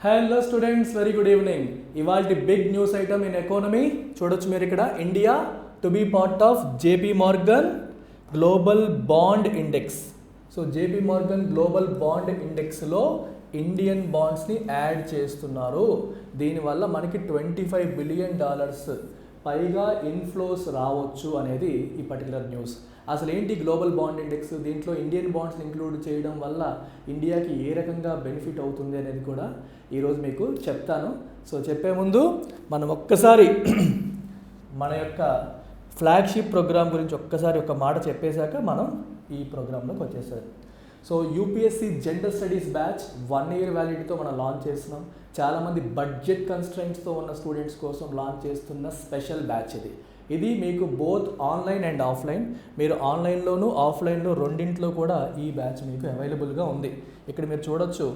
Hello students, very good evening. ఇవాల్టి big news item in economy చూడొచ్చు మీరు ఇక్కడ. India to be part of JP Morgan global bond index. So JP Morgan global bond ఇండెక్స్లో Indian బాండ్స్ని add చేస్తున్నారు. దీనివల్ల మనకి $25 బిలియన్ పైగా ఇన్ఫ్లోస్ రావచ్చు అనేది ఈ పర్టికులర్ న్యూస్. అసలు ఏంటి గ్లోబల్ బాండ్ ఇండెక్స్, దీంట్లో ఇండియన్ బాండ్స్ని ఇంక్లూడ్ చేయడం వల్ల ఇండియాకి ఏ రకంగా బెనిఫిట్ అవుతుంది అనేది కూడా ఈరోజు మీకు చెప్తాను. సో చెప్పే ముందు మనం ఒక్కసారి మన యొక్క ఫ్లాగ్షిప్ ప్రోగ్రామ్ గురించి ఒక్కసారి ఒక మాట చెప్పేశాక మనం ఈ ప్రోగ్రాంలోకి వచ్చేసారు. So UPSC general studies batch 1 year వ్యాలిడిటీతో మనం లాంచ్ చేస్తున్నాం. చాలామంది బడ్జెట్ కన్స్ట్రైంట్స్తో ఉన్న స్టూడెంట్స్ కోసం లాంచ్ చేస్తున్న స్పెషల్ బ్యాచ్ ఇది మీకు బోత్ ఆన్లైన్ అండ్ ఆఫ్లైన్. మీరు ఆన్లైన్లోను ఆఫ్లైన్లో రెండింట్లో కూడా ఈ బ్యాచ్ మీకు అవైలబుల్గా ఉంది. ఇక్కడ మీరు చూడొచ్చు,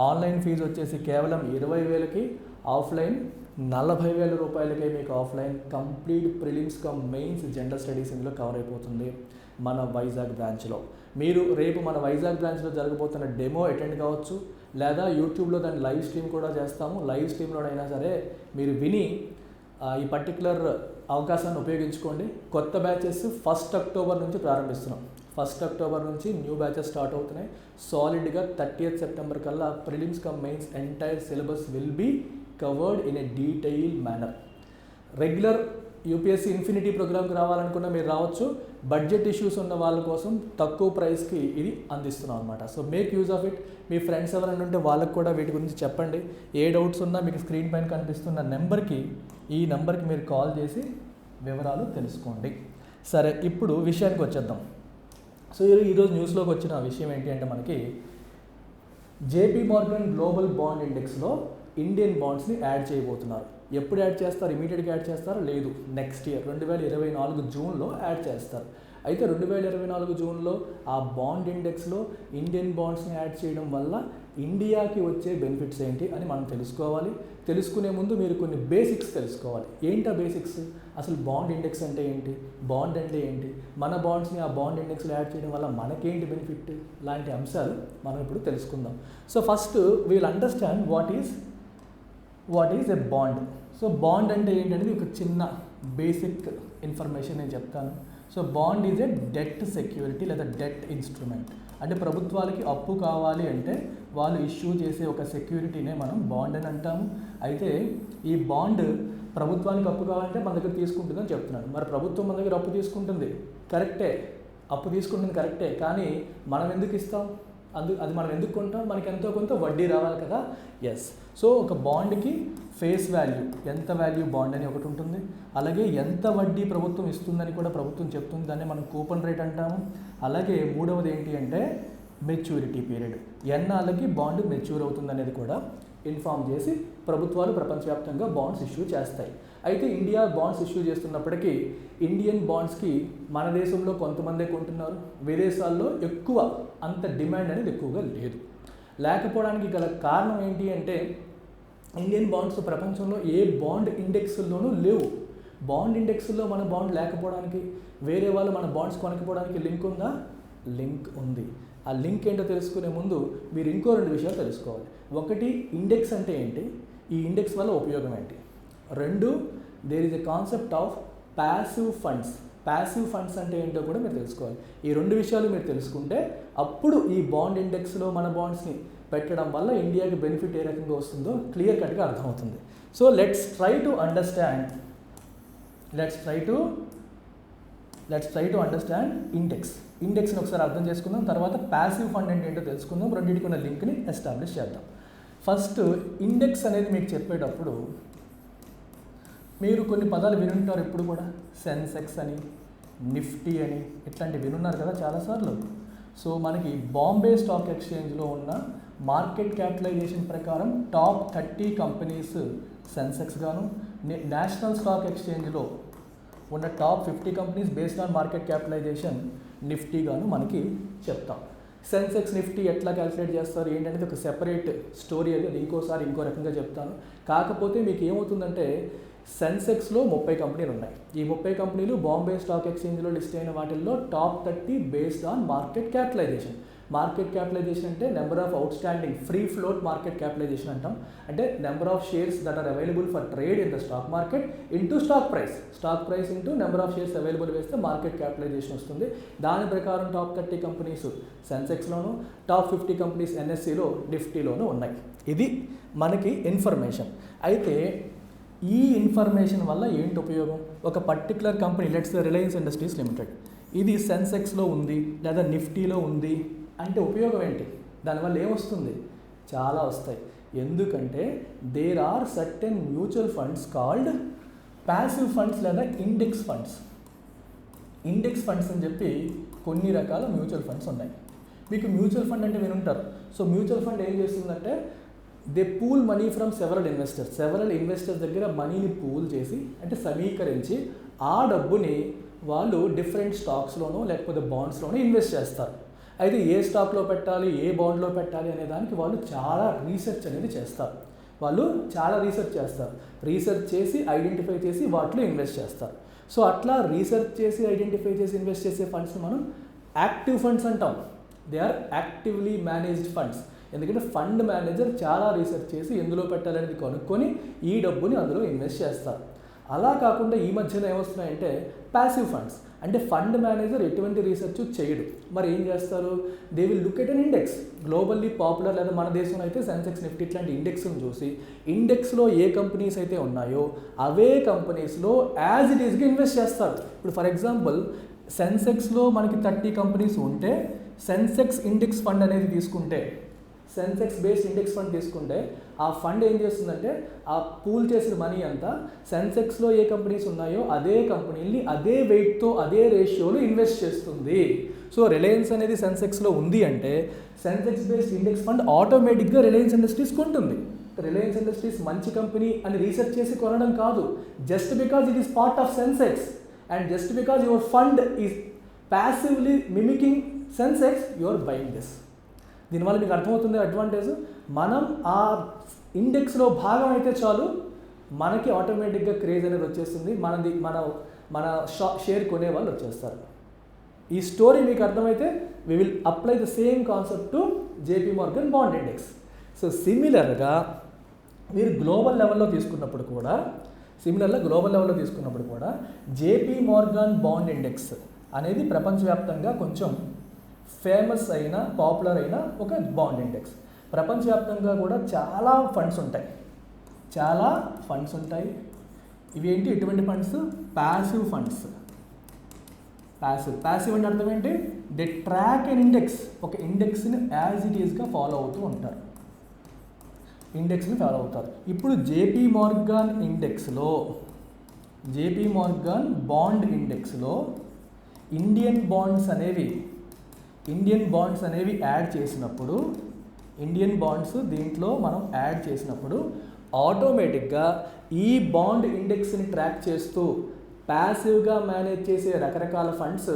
ఆన్లైన్ ఫీజు వచ్చేసి కేవలం 20,000కి, ఆఫ్లైన్ 40,000 రూపాయలకే మీకు offline complete prelims cum mains general studies ఇందులో కవర్ అయిపోతుంది మన వైజాగ్ బ్రాంచ్లో. మీరు రేపు మన వైజాగ్ బ్రాంచ్లో జరగబోతున్న డెమో అటెండ్ కావచ్చు, లేదా యూట్యూబ్లో దాన్ని లైవ్ స్ట్రీమ్ కూడా చేస్తాము. లైవ్ స్ట్రీమ్లోనైనా సరే మీరు విని ఈ పర్టికులర్ అవకాశాన్ని ఉపయోగించుకోండి. కొత్త బ్యాచెస్ 1 October నుంచి ప్రారంభిస్తున్నాం. 1 October నుంచి న్యూ బ్యాచెస్ స్టార్ట్ అవుతున్నాయి. సాలిడ్గా 30th September కల్లా prelims cum mains entire syllabus will be covered in a detail manner. Regular UPSC infinity ప్రోగ్రామ్కి రావాలనుకున్న మీరు రావచ్చు. బడ్జెట్ ఇష్యూస్ ఉన్న వాళ్ళ కోసం తక్కువ ప్రైస్కి ఇది అందిస్తున్నాం అనమాట. So make use of it. Me friends ఎవరైనా ఉంటే వాళ్ళకు కూడా వీటి గురించి చెప్పండి. ఏ డౌట్స్ ఉన్నా మీకు స్క్రీన్ పైన కనిపిస్తున్న ఈ నెంబర్కి మీరు కాల్ చేసి వివరాలు తెలుసుకోండి. సరే, ఇప్పుడు విషయానికి వచ్చేద్దాం. సో ఈరోజు న్యూస్లోకి వచ్చిన విషయం ఏంటి అంటే, మనకి జేపీ మార్గన్ గ్లోబల్ బాండ్ ఇండెక్స్లో ఇండియన్ బాండ్స్ని యాడ్ చేయబోతున్నారు. ఎప్పుడు యాడ్ చేస్తారు? ఇమీడియట్గా యాడ్ చేస్తారా? లేదు, నెక్స్ట్ ఇయర్ 2024 జూన్లో యాడ్ చేస్తారు. అయితే 2024 జూన్లో ఆ బాండ్ ఇండెక్స్లో ఇండియన్ బాండ్స్ని యాడ్ చేయడం వల్ల ఇండియాకి వచ్చే బెనిఫిట్స్ ఏంటి అని మనం తెలుసుకోవాలి. తెలుసుకునే ముందు మీరు కొన్ని బేసిక్స్ తెలుసుకోవాలి. ఏంటి ఆ బేసిక్స్? అసలు బాండ్ ఇండెక్స్ అంటే ఏంటి, బాండ్ అంటే ఏంటి, మన బాండ్స్ని ఆ బాండ్ ఇండెక్స్లో యాడ్ చేయడం వల్ల మనకేంటి బెనిఫిట్, లాంటి అంశాలు మనం ఇప్పుడు తెలుసుకుందాం. So first we'll understand what is a bond. So bond అంటే ఏంటనేది ఒక చిన్న బేసిక్ ఇన్ఫర్మేషన్ నేను చెప్తాను. So bond is a debt security లేదా డెట్ ఇన్స్ట్రుమెంట్. అంటే ప్రభుత్వాలకి అప్పు కావాలి అంటే వాళ్ళు ఇష్యూ చేసే ఒక సెక్యూరిటీనే మనం బాండ్ అని అంటాము. అయితే ఈ బాండ్ ప్రభుత్వానికి అప్పు కావాలంటే మన దగ్గర తీసుకుంటుందని చెప్తున్నాడు. మరి ప్రభుత్వం మన దగ్గర అప్పు తీసుకుంటుంది, కరెక్టే, కానీ మనం ఎందుకు ఇస్తాం? అది మనం ఎందుకు కొంటాం? మనకి ఎంతో కొంత వడ్డీ రావాలి కదా. ఎస్. సో ఒక బాండ్కి ఫేస్ వాల్యూ, ఎంత వాల్యూ బాండ్ అని ఒకటి ఉంటుంది. అలాగే ఎంత వడ్డీ ప్రభుత్వం ఇస్తుందని కూడా ప్రభుత్వం చెప్తుంది, దాన్ని మనం కూపన్ రేట్ అంటాము. అలాగే మూడవది ఏంటి అంటే మెచ్యూరిటీ పీరియడ్, ఎన్నాళ్ళకి బాండ్ మెచ్యూర్ అవుతుంది అనేది కూడా ఇన్ఫామ్ చేసి ప్రభుత్వాలు ప్రపంచవ్యాప్తంగా బాండ్స్ ఇష్యూ చేస్తాయి. అయితే ఇండియా బాండ్స్ ఇష్యూ చేస్తున్నప్పటికీ ఇండియన్ బాండ్స్కి మన దేశంలో కొంతమందే కొంటున్నారు, విదేశాల్లో ఎక్కువ అంత డిమాండ్ అనేది ఎక్కువగా లేదు. లేకపోవడానికి గల కారణం ఏంటి అంటే, ఇండియన్ బాండ్స్ ప్రపంచంలో ఏ బాండ్ ఇండెక్స్లోనూ లేవు. బాండ్ ఇండెక్స్లో మన బాండ్ లేకపోవడానికి, వేరే వాళ్ళు మన బాండ్స్ కొనకపోవడానికి లింక్ ఉందా? లింక్ ఉంది. ఆ లింక్ ఏంటో తెలుసుకునే ముందు మీరు ఇంకో 2 విషయాలు తెలుసుకోవాలి. ఒకటి, ఇండెక్స్ అంటే ఏంటి, ఈ ఇండెక్స్ వల్ల ఉపయోగం ఏంటి. 2, there is a concept of passive funds అంటే ఏంటో కూడా మీరు తెలుసుకోవాలి. ఈ 2 విషయాలు మీరు తెలుసుకుంటే అప్పుడు ఈ బాండ్ ఇండెక్స్లో మన బాండ్స్ని పెట్టడం వల్ల ఇండియాకి బెనిఫిట్ ఏ రకంగా వస్తుందో క్లియర్ కట్గా అర్థమవుతుంది. So let's try to understand ఇండెక్స్ని ఒకసారి అర్థం చేసుకుందాం. తర్వాత ప్యాసివ్ ఫండ్ అంటే ఏంటో తెలుసుకుందాం. రెండింటికి ఉన్న లింక్ని ఎస్టాబ్లిష్ చేద్దాం. ఫస్ట్, ఇండెక్స్ అనేది మీకు చెప్పేటప్పుడు మీరు కొన్ని పదాలు వినుంటారు ఎప్పుడు కూడా. సెన్సెక్స్ అని, నిఫ్టీ అని, ఇట్లాంటివి వినున్నారు కదా చాలాసార్లు. సో మనకి బాంబే స్టాక్ ఎక్స్చేంజ్లో ఉన్న మార్కెట్ క్యాపిటలైజేషన్ ప్రకారం టాప్ 30 కంపెనీస్ సెన్సెక్స్ గాను, నేషనల్ స్టాక్ ఎక్స్చేంజ్లో ఉన్న top 50 companies based on market capitalisation Nifty గాను మనకి చెప్తాం. సెన్సెక్స్ నిఫ్టీ ఎట్లా క్యాలిక్యులేట్ చేస్తారు ఏంటనేది ఒక సెపరేట్ స్టోరీ, అది ఇంకోసారి ఇంకో రకంగా చెప్తాను. కాకపోతే మీకు ఏమవుతుందంటే, సెన్సెక్స్లో 30 కంపెనీలు ఉన్నాయి. ఈ 30 కంపెనీలు బాంబే స్టాక్ ఎక్స్చేంజ్లో లిస్ట్ అయిన వాటిల్లో top 30 based on market capitalisation. Market capitalisation అంటే number of outstanding free float market capitalisation అంటాం. అంటే number of shares that are available for trade in the stock market into stock price into number of shares available వేస్తే market capitalisation వస్తుంది. దాని ప్రకారం top 30 companies సెన్సెక్స్లోను, top 50 companies ఎన్ఎస్సిలో, నిఫ్టీలోనూ ఉన్నాయి. ఇది మనకి ఇన్ఫర్మేషన్. అయితే ఈ ఇన్ఫర్మేషన్ వల్ల ఏంటి ఉపయోగం? ఒక particular company, let's Reliance industries limited, ఇది సెన్సెక్స్లో ఉంది లేదా నిఫ్టీలో ఉంది అంటే ఉపయోగం ఏంటి? దానివల్ల ఏమొస్తుంది? చాలా వస్తాయి. ఎందుకంటే there are certain mutual funds called passive funds లేదా ఇండెక్స్ ఫండ్స్. ఇండెక్స్ ఫండ్స్ అని చెప్పి కొన్ని రకాల మ్యూచువల్ ఫండ్స్ ఉన్నాయి. మీకు మ్యూచువల్ ఫండ్ అంటే వినుంటారు. సో మ్యూచువల్ ఫండ్ ఏం చేస్తుందంటే they pool money from several investors దగ్గర మనీని పూల్ చేసి, అంటే సమీకరించి ఆ డబ్బుని వాళ్ళు డిఫరెంట్ స్టాక్స్లోనో లేకపోతే బాండ్స్లోనో ఇన్వెస్ట్ చేస్తారు. అయితే ఏ స్టాక్లో పెట్టాలి, ఏ బాండ్లో పెట్టాలి అనే దానికి వాళ్ళు చాలా రీసెర్చ్ అనేది చేస్తారు. రీసెర్చ్ చేసి ఐడెంటిఫై చేసి వాటిలో ఇన్వెస్ట్ చేస్తారు. సో అట్లా రీసెర్చ్ చేసి ఐడెంటిఫై చేసి ఇన్వెస్ట్ చేసే ఫండ్స్ని మనం యాక్టివ్ ఫండ్స్ అంటాం. They are actively managed funds. ఎందుకంటే ఫండ్ మేనేజర్ చాలా రీసెర్చ్ చేసి ఎందులో పెట్టాలనేది కనుక్కొని ఈ డబ్బుని అందులో ఇన్వెస్ట్ చేస్తారు. అలా కాకుండా ఈ మధ్యన ఏమొస్తున్నాయంటే ప్యాసివ్ ఫండ్స్. అంటే ఫండ్ మేనేజర్ ఎటువంటి రీసెర్చ్ చేయడు. మరి ఏం చేస్తారు? They will look at an index, globally popular లేదా మన దేశంలో అయితే సెన్సెక్స్, నిఫ్టీ ఇట్లాంటి ఇండెక్స్ని చూసి ఇండెక్స్లో ఏ కంపెనీస్ అయితే ఉన్నాయో అవే కంపెనీస్లో యాజ్ ఇట్ ఈస్గా ఇన్వెస్ట్ చేస్తారు. ఇప్పుడు ఫర్ ఎగ్జాంపుల్ సెన్సెక్స్లో మనకి 30 కంపెనీస్ ఉంటే సెన్సెక్స్ ఇండెక్స్ ఫండ్ అనేది తీసుకుంటే, సెన్సెక్స్ బేస్డ్ ఇండెక్స్ ఫండ్ తీసుకుంటే ఆ ఫండ్ ఏం చేస్తుందంటే ఆ పూల్ చేసిన మనీ అంతా సెన్సెక్స్లో ఏ కంపెనీస్ ఉన్నాయో అదే కంపెనీని అదే వెయిట్తో అదే రేషియోలో ఇన్వెస్ట్ చేస్తుంది. సో రిలయన్స్ అనేది సెన్సెక్స్లో ఉంది అంటే సెన్సెక్స్ బేస్డ్ ఇండెక్స్ ఫండ్ ఆటోమేటిక్గా రిలయన్స్ ఇండస్ట్రీస్ కొంటుంది. రిలయన్స్ ఇండస్ట్రీస్ మంచి కంపెనీ అని రీసెర్చ్ చేసి కొనడం కాదు, just because it is part of Sensex and just because your fund is passively mimicking Sensex, you are buying this. దీనివల్ల మీకు అర్థమవుతుంది అడ్వాంటేజ్. మనం ఆ ఇండెక్స్లో భాగం అయితే చాలు, మనకి ఆటోమేటిక్గా క్రేజ్ అనేది వచ్చేస్తుంది, మన షేర్ కొనే వాళ్ళు వచ్చేస్తారు. ఈ స్టోరీ మీకు అర్థమైతే we will apply the same concept to JP Morgan bond index. So సిమిలర్గా మీరు గ్లోబల్ లెవెల్లో తీసుకున్నప్పుడు కూడా జేపీ మార్గన్ బాండ్ ఇండెక్స్ అనేది ప్రపంచవ్యాప్తంగా కొంచెం ఫేమస్ అయిన పాపులర్ అయిన ఒక బాండ్ ఇండెక్స్. ప్రపంచవ్యాప్తంగా కూడా చాలా ఫండ్స్ ఉంటాయి. ఇవి ఏంటి? ఎటువంటి ఫండ్స్? Passive funds. ప్యాసివ్ అంటే అర్థం ఏంటి? దే ట్రాక్ ఎన్ ఇండెక్స్, ఒక ఇండెక్స్ని యాజ్ ఇట్ ఈస్గా ఫాలో అవుతూ ఉంటారు. ఇప్పుడు జేపీ మార్గన్ బాండ్ ఇండెక్స్లో ఇండియన్ బాండ్స్ అనేవి యాడ్ చేసినప్పుడు, దీంట్లో మనం యాడ్ చేసినప్పుడు ఆటోమేటిక్గా ఈ బాండ్ ఇండెక్స్ని ట్రాక్ చేస్తూ ప్యాసివ్గా మేనేజ్ చేసే రకరకాల ఫండ్స్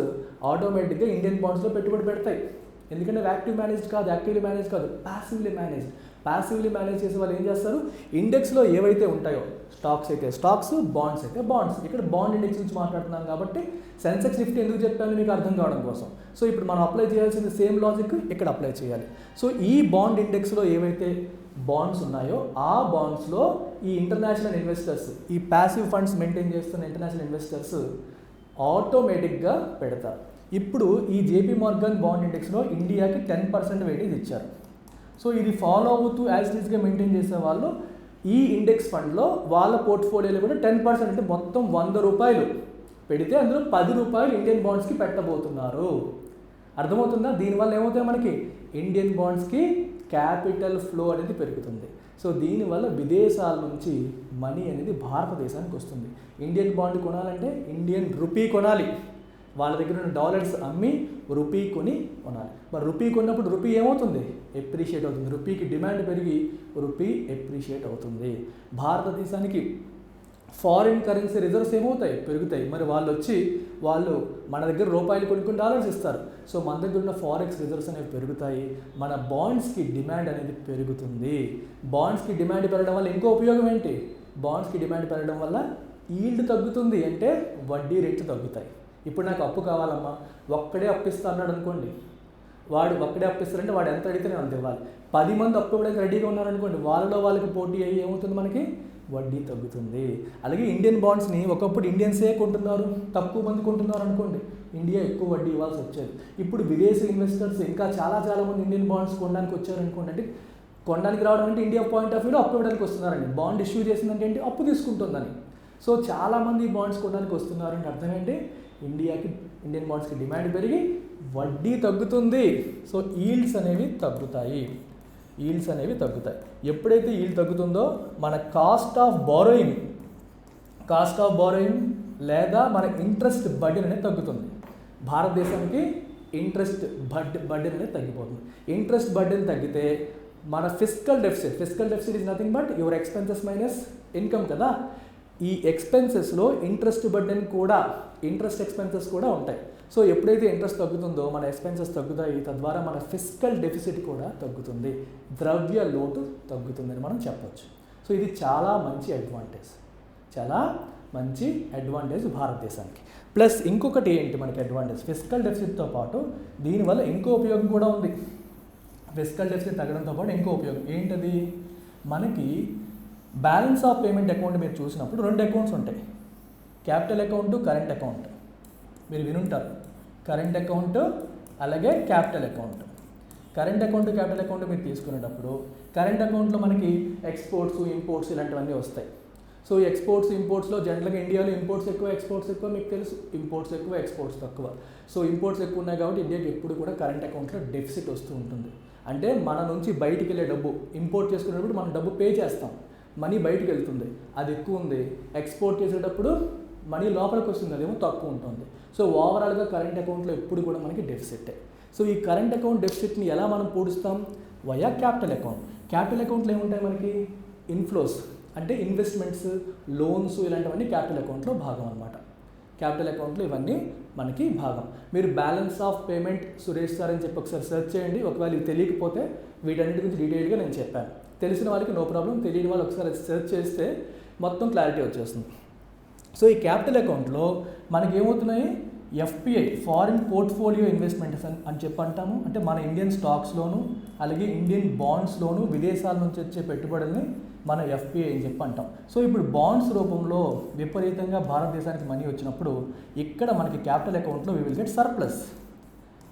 ఆటోమేటిక్గా ఇండియన్ బాండ్స్లో పెట్టుబడి పెడతాయి. ఎందుకంటే యాక్టివ్లీ మేనేజ్ కాదు, ప్యాసివ్లీ మేనేజ్ చేసే వాళ్ళు ఏం చేస్తారు? ఇండెక్స్లో ఏవైతే ఉంటాయో, స్టాక్స్ అయితే స్టాక్స్, బాండ్స్ అయితే బాండ్స్. ఇక్కడ బాండ్ ఇండెక్స్ నుంచి మాట్లాడుతున్నాం కాబట్టి సెన్సెక్స్, నిఫ్టీ ఎందుకు చెప్పాను మీకు అర్థం కావడం కోసం. సో ఇప్పుడు మనం అప్లై చేయాల్సిన సేమ్ లాజిక్ ఇక్కడ అప్లై చేయాలి. సో ఈ బాండ్ ఇండెక్స్లో ఏవైతే బాండ్స్ ఉన్నాయో ఆ బాండ్స్లో ఈ ఇంటర్నేషనల్ ఇన్వెస్టర్స్, ఈ ప్యాసివ్ ఫండ్స్ మెయింటైన్ చేస్తున్న ఇంటర్నేషనల్ ఇన్వెస్టర్స్ ఆటోమేటిక్గా పెడతారు. ఇప్పుడు ఈ జేపీ మార్గన్ బాండ్ ఇండెక్స్లో ఇండియాకి 10% వెయిటేజ్ ఇచ్చారు. సో ఇది ఫాలో అవుతూ యాజ్ ఇట్ ఈస్గా మెయింటైన్ చేసే వాళ్ళు ఈ ఇండెక్స్ ఫండ్లో వాళ్ళ పోర్ట్ఫోలియోలో కూడా 10% అంటే మొత్తం 100 రూపాయలు పెడితే అందులో 10 రూపాయలు ఇండియన్ బాండ్స్కి పెట్టబోతున్నారు. అర్థమవుతుందా? దీనివల్ల ఏమవుతాయి? మనకి ఇండియన్ బాండ్స్కి క్యాపిటల్ ఫ్లో అనేది పెరుగుతుంది. సో దీనివల్ల విదేశాల నుంచి మనీ అనేది భారతదేశానికి వస్తుంది. ఇండియన్ బాండ్ కొనాలంటే ఇండియన్ రూపీ కొనాలి, వాళ్ళ దగ్గర ఉన్న డాలర్స్ అమ్మి రూపీ కొనాలి. మరి రూపీ కొన్నప్పుడు రూపీ ఏమవుతుంది? ఎప్రిషియేట్ అవుతుంది. రూపీకి డిమాండ్ పెరిగి రూపీ ఎప్రిషియేట్ అవుతుంది. భారతదేశానికి ఫారిన్ కరెన్సీ రిజర్వ్స్ ఏమవుతాయి? పెరుగుతాయి. మరి వాళ్ళు మన దగ్గర రూపాయలు కొనుక్కుని డాలర్స్ ఇస్తారు. సో మన దగ్గర ఉన్న ఫారెక్స్ రిజర్వ్స్ అనేవి పెరుగుతాయి, మన బాండ్స్కి డిమాండ్ అనేది పెరుగుతుంది. బాండ్స్కి డిమాండ్ పెరగడం వల్ల ఇంకో ఉపయోగం ఏంటి? బాండ్స్కి డిమాండ్ పెరగడం వల్ల ఈల్డ్ తగ్గుతుంది, అంటే వడ్డీ రేట్లు తగ్గుతాయి. ఇప్పుడు నాకు అప్పు కావాలమ్మా, ఒక్కడే అప్పిస్తా అన్నాడు అనుకోండి, వాడు ఒక్కడే అప్పు ఇస్తారంటే వాడు ఎంత అడిగితే నేను అంత ఇవ్వాలి. 10 మంది అప్పు ఇవ్వడానికి రెడీగా ఉన్నారనుకోండి, వాళ్ళకి పోటీ అయ్యి ఏమవుతుంది, మనకి వడ్డీ తగ్గుతుంది. అలాగే ఇండియన్ బాండ్స్ని ఒకప్పుడు ఇండియన్సే కొంటున్నారు, తక్కువ మంది కొంటున్నారు అనుకోండి, ఇండియా ఎక్కువ వడ్డీ ఇవ్వాల్సి వచ్చేది. ఇప్పుడు విదేశీ ఇన్వెస్టర్స్ ఇంకా చాలా మంది ఇండియన్ బాండ్స్ కొనడానికి వచ్చారనుకోండి, అంటే కొనడానికి రావడం అంటే ఇండియా పాయింట్ ఆఫ్ వ్యూలో అప్పు ఇవ్వడానికి వస్తున్నారండి. బాండ్ ఇష్యూ చేసిందంటే ఏంటి, అప్పు తీసుకుంటుందని. సో చాలామంది బాండ్స్ కొనడానికి వస్తున్నారంటే అర్థం ఏంటి, ఇండియన్ బాండ్స్కి డిమాండ్ పెరిగి వడ్డీ తగ్గుతుంది. సో ఈల్డ్స్ అనేవి తగ్గుతాయి. ఎప్పుడైతే ఈల్డ్ తగ్గుతుందో మన కాస్ట్ ఆఫ్ బారోయింగ్ లేదా మన ఇంట్రెస్ట్ బర్డెన్ అనేది తగ్గుతుంది. భారతదేశానికి ఇంట్రెస్ట్ బర్డెన్ అనేది తగ్గిపోతుంది. ఇంట్రెస్ట్ బర్డెన్ తగ్గితే మన fiscal deficit is nothing but your expenses minus income కదా. ఈ ఎక్స్పెన్సెస్లో ఇంట్రెస్ట్ ఎక్స్పెన్సెస్ కూడా ఉంటాయి. సో ఎప్పుడైతే ఇంట్రెస్ట్ తగ్గుతుందో మన ఎక్స్పెన్సెస్ తగ్గుతాయి, తద్వారా మన ఫిస్కల్ డెఫిసిట్ కూడా తగ్గుతుంది, ద్రవ్య లోటు తగ్గుతుందని మనం చెప్పొచ్చు. సో ఇది చాలా మంచి అడ్వాంటేజ్ భారతదేశానికి. ప్లస్ ఇంకొకటి ఏంటి మనకి అడ్వాంటేజ్, ఫిస్కల్ డెఫిసిట్తో పాటు దీనివల్ల ఇంకో ఉపయోగం కూడా ఉంది. ఫిస్కల్ డెఫిసిట్ తగ్గడంతో పాటు ఇంకో ఉపయోగం ఏంటది, మనకి బ్యాలెన్స్ ఆఫ్ పేమెంట్ అకౌంట్ మీరు చూసినప్పుడు 2 అకౌంట్స్ ఉంటాయి, క్యాపిటల్ అకౌంట్, కరెంట్ అకౌంట్. మీరు వినుంటారు కరెంట్ అకౌంట్ అలాగే capital account. Current account, capital account మీరు తీసుకునేటప్పుడు కరెంట్ అకౌంట్లో మనకి ఎక్స్పోర్ట్స్, ఇంపోర్ట్స్ ఇలాంటివన్నీ వస్తాయి. సో ఎక్స్పోర్ట్స్, ఇంపోర్ట్స్లో జనరల్గా ఇండియాలో ఇంపోర్ట్స్ ఎక్కువ, ఎక్స్పోర్ట్స్ ఎక్కువ, మీకు తెలుసు. ఇంపోర్ట్స్ ఎక్కువ, ఎక్స్పోర్ట్స్ తక్కువ. సో ఇంపోర్ట్స్ ఎక్కువ ఉన్నాయి కాబట్టి ఇండియాకి ఎప్పుడు కూడా కరెంట్ అకౌంట్లో డెఫిసిట్ వస్తూ ఉంటుంది. అంటే మన నుంచి బయటికి వెళ్ళే డబ్బు, ఇంపోర్ట్ చేసుకునేటప్పుడు మనం డబ్బు పే చేస్తాం, మనీ బయటికి వెళ్తుంది, అది ఎక్కువ ఉంది. ఎక్స్పోర్ట్ చేసేటప్పుడు మనీ లోపలికి వస్తుంది, అదేమో తక్కువ ఉంటుంది. సో ఓవరాల్గా కరెంట్ అకౌంట్లో ఎప్పుడు కూడా మనకి డెఫిసిటే. సో ఈ కరెంట్ అకౌంట్ డెఫిసిట్ని ఎలా మనం పూడుస్తాం, వయా క్యాపిటల్ అకౌంట్. క్యాపిటల్ అకౌంట్లో ఏముంటాయి మనకి, ఇన్ఫ్లోస్ అంటే ఇన్వెస్ట్మెంట్స్, లోన్స్ ఇలాంటివన్నీ క్యాపిటల్ అకౌంట్లో భాగం అనమాట. క్యాపిటల్ అకౌంట్లో ఇవన్నీ మనకి భాగం. మీరు balance of payment Suresh sir అని చెప్పి ఒకసారి సెర్చ్ చేయండి. ఒకవేళ ఇవి తెలియకపోతే వీటన్నిటి గురించి డీటెయిల్గా నేను చెప్పాను. తెలిసిన వాళ్ళకి నో ప్రాబ్లం, తెలియని వాళ్ళు ఒకసారి సెర్చ్ చేస్తే మొత్తం క్లారిటీ వచ్చేస్తుంది. సో ఈ క్యాపిటల్ అకౌంట్లో మనకి ఏమవుతున్నాయి, ఎఫ్పిఐ ఫారిన్ పోర్ట్ఫోలియో ఇన్వెస్ట్మెంట్స్ అని చెప్పి అంటాము. అంటే మన ఇండియన్ స్టాక్స్లోను అలాగే ఇండియన్ బాండ్స్లోను విదేశాల నుంచి వచ్చే పెట్టుబడుల్ని మన ఎఫ్పిఐ అని చెప్పి అంటాం. సో ఇప్పుడు బాండ్స్ రూపంలో విపరీతంగా భారతదేశానికి మనీ వచ్చినప్పుడు ఇక్కడ మనకి క్యాపిటల్ అకౌంట్లో we will get surplus.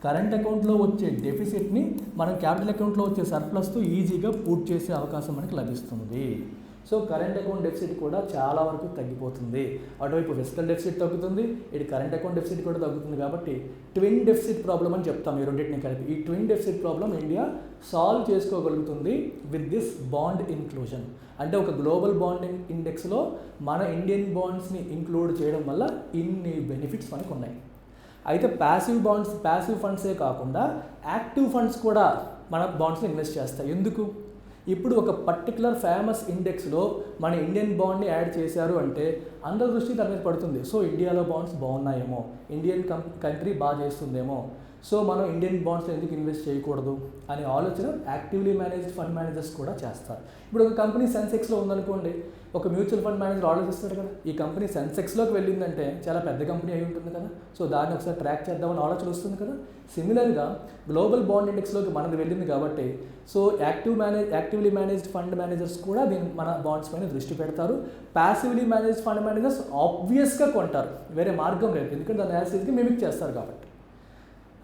Current అకౌంట్లో వచ్చే డెఫిసిట్ని మనం క్యాపిటల్ అకౌంట్లో వచ్చే సర్ప్లస్తో ఈజీగా పూర్తి చేసే అవకాశం మనకి లభిస్తుంది. సో కరెంట్ అకౌంట్ డెఫిసిట్ కూడా చాలా వరకు తగ్గిపోతుంది. అటువైపు ఫిస్కల్ డెఫిసిట్ తగ్గుతుంది, ఇటు కరెంట్ అకౌంట్ డెఫిసిట్ కూడా తగ్గుతుంది. కాబట్టి ట్విన్ డెఫిసిట్ ప్రాబ్లం అని చెప్తాం ఈ రెండింటిని కలిపి. ఈ twin deficit problem India solve చేసుకోగలుగుతుంది విత్ దిస్ బాండ్ ఇన్క్లూజన్. అంటే ఒక గ్లోబల్ బాండ్ ఇండెక్స్లో మన ఇండియన్ బాండ్స్ని ఇంక్లూడ్ చేయడం వల్ల ఇన్ని బెనిఫిట్స్ మనకు ఉన్నాయి. అయితే ప్యాసివ్ ఫండ్సే కాకుండా యాక్టివ్ ఫండ్స్ కూడా మన బాండ్స్ని ఇన్వెస్ట్ చేస్తాయి. ఎందుకు, ఇప్పుడు ఒక పర్టికులర్ ఫేమస్ ఇండెక్స్లో మన ఇండియన్ బాండ్ని యాడ్ చేశారు అంటే అందరి దృష్టి దాని మీద పడుతుంది. సో ఇండియాలో బాండ్స్ బాగున్నాయేమో, ఇండియన్ కంట్రీ బాగా చేస్తుందేమో, సో మనం ఇండియన్ బాండ్స్లో ఎందుకు ఇన్వెస్ట్ చేయకూడదు అనే ఆలోచన యాక్టివ్లీ మేనేజ్డ్ ఫండ్ మేనేజర్స్ కూడా చేస్తారు. ఇప్పుడు ఒక కంపెనీ సెన్సెక్స్లో ఉందనుకోండి, ఒక మ్యూచువల్ ఫండ్ మేనేజర్ ఆలోచిస్తాడు కదా, ఈ కంపెనీ సెన్సెక్స్లోకి వెళ్ళిందంటే చాలా పెద్ద కంపెనీ అయి ఉంటుంది కదా, సో దాన్ని ఒకసారి ట్రాక్ చేద్దామని ఆలోచన వస్తుంది కదా. సిమిలర్గా గ్లోబల్ బాండ్ ఇండెక్స్లోకి మనది వెళ్ళింది కాబట్టి so actively managed fund managers కూడా మన బాండ్స్ పైన దృష్టి పెడతారు. ప్యాసివ్లీ మేనేజ్డ్ ఫండ్ మేనేజర్స్ ఆబ్వియస్గా కొంటారు, వేరే మార్గం లేదు, ఎందుకంటే దాని అనాలిసిస్కి మిమిక్ చేస్తారు కాబట్టి,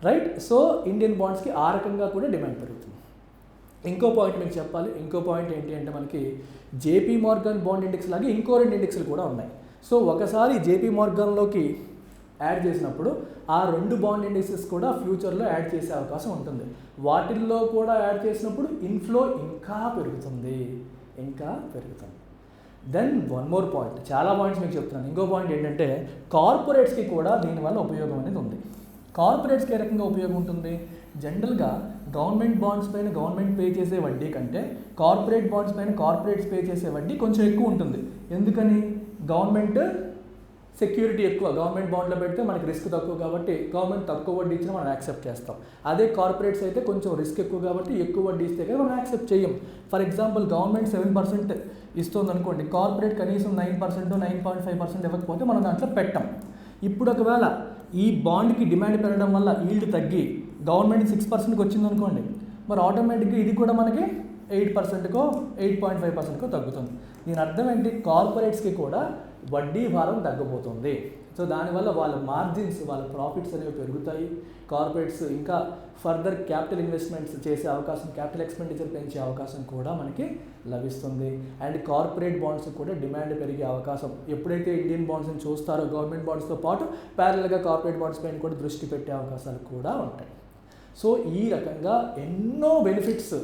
రైట్. సో ఇండియన్ బాండ్స్కి ఆ రకంగా కూడా డిమాండ్ పెరుగుతుంది. ఇంకో పాయింట్ మీకు చెప్పాలి. ఇంకో పాయింట్ ఏంటి అంటే మనకి జేపీ మార్గన్ బాండ్ ఇండెక్స్ లాగే ఇంకో 2 ఇండెక్స్లు కూడా ఉన్నాయి. సో ఒకసారి జేపీ మార్గన్లోకి యాడ్ చేసినప్పుడు ఆ 2 బాండ్ ఇండెక్సెస్ కూడా ఫ్యూచర్లో యాడ్ చేసే అవకాశం ఉంటుంది. వాటిల్లో కూడా యాడ్ చేసినప్పుడు ఇన్ఫ్లో ఇంకా పెరుగుతుంది. దెన్ వన్ మోర్ పాయింట్, చాలా పాయింట్స్ మీకు చెప్తున్నాను. ఇంకో పాయింట్ ఏంటంటే కార్పొరేట్స్కి కూడా దీనివల్ల ఉపయోగం అనేది ఉంది. కార్పొరేట్స్కి ఏ రకంగా ఉపయోగం ఉంటుంది, జనరల్గా గవర్నమెంట్ బాండ్స్ పైన గవర్నమెంట్ పే చేసే వడ్డీ కంటే కార్పొరేట్ బాండ్స్ పైన కార్పొరేట్స్ పే చేసే వడ్డీ కొంచెం ఎక్కువ ఉంటుంది. ఎందుకని, గవర్నమెంట్ సెక్యూరిటీ ఎక్కువ, గవర్నమెంట్ బాండ్లో పెడితే మనకి రిస్క్ తక్కువ కాబట్టి గవర్నమెంట్ తక్కువ వడ్డీ ఇచ్చినా మనం యాక్సెప్ట్ చేస్తాం. అదే కార్పొరేట్స్ అయితే కొంచెం రిస్క్ ఎక్కువ కాబట్టి ఎక్కువ వడ్డీ ఇస్తే కదా మనం యాక్సెప్ట్ చేయం. ఫర్ ఎగ్జాంపుల్ గవర్నమెంట్ 7% ఇస్తుంది అనుకోండి, కార్పొరేట్ కనీసం 9%, 9.5% ఇవ్వకపోతే మనం దాంట్లో పెట్టాం. ఇప్పుడు ఒకవేళ ఈ బాండ్కి డిమాండ్ పెరగడం వల్ల ఈల్డ్ తగ్గి గవర్నమెంట్ 6%కి వచ్చింది అనుకోండి, మరి ఆటోమేటిక్గా ఇది కూడా మనకి 8%కో 8.5%కో తగ్గుతుంది. దీని అర్థం ఏంటి, కార్పొరేట్స్కి కూడా వడ్డీ భారం తగ్గబోతుంది. సో దానివల్ల వాళ్ళ మార్జిన్స్, వాళ్ళ ప్రాఫిట్స్ అనేవి పెరుగుతాయి. కార్పొరేట్స్ ఇంకా ఫర్దర్ క్యాపిటల్ ఇన్వెస్ట్మెంట్స్ చేసే అవకాశం, క్యాపిటల్ ఎక్స్పెండిచర్ పెంచే అవకాశం కూడా మనకి లభిస్తుంది. అండ్ కార్పొరేట్ బాండ్స్ కూడా డిమాండ్ పెరిగే అవకాశం, ఎప్పుడైతే ఇండియన్ బాండ్స్ని చూస్తారో గవర్నమెంట్ బాండ్స్తో పాటు ప్యారల్గా కార్పొరేట్ బాండ్స్ పైన కూడా దృష్టి పెట్టే అవకాశాలు కూడా ఉంటాయి. సో ఈ రకంగా ఎన్నో బెనిఫిట్స్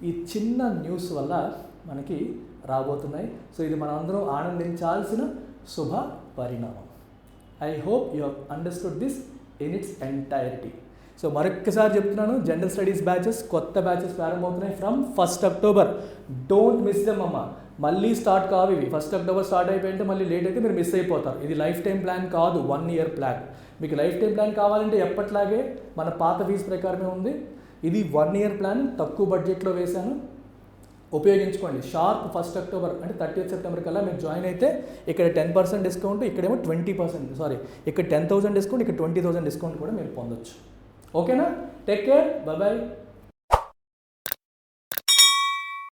ఈ చిన్న న్యూస్ వల్ల మనకి రాబోతున్నాయి. సో ఇది మనం అందరం ఆనందించాల్సిన శుభ పరిణామం. I hope you have understood this in it's entirety. So మరొక్కసారి చెప్తున్నాను, జనరల్ స్టడీస్ బ్యాచెస్, కొత్త బ్యాచెస్ ప్రారంభమవుతున్నాయి from 1st October. Don't miss them అమ్మ. మళ్ళీ స్టార్ట్ కావు ఇవి. 1st October స్టార్ట్ అయిపోయింటే మళ్ళీ లేట్ అయితే మీరు మిస్ అయిపోతారు. ఇది లైఫ్ టైం ప్లాన్ కాదు, 1 year ప్లాన్. మీకు లైఫ్ టైం ప్లాన్ కావాలంటే ఎప్పట్లాగే మన పాత ఫీజు ప్రకారమే ఉంది. ఇది 1 year ప్లాన్, తక్కువ బడ్జెట్లో వేశాను, ఉపయోగించుకోండి. షార్ప్ 1st October అంటే 30th September కల్లా మీరు జాయిన్ అయితే ఇక్కడ 10% డిస్కౌంట్, ఇక్కడేమో 20%, సారీ ఇక్కడ 10,000 డిస్కౌంట్, ఇక్కడ 20,000 డిస్కౌంట్ కూడా మీరు పొందొచ్చు. ఓకేనా? Take care, bye bye.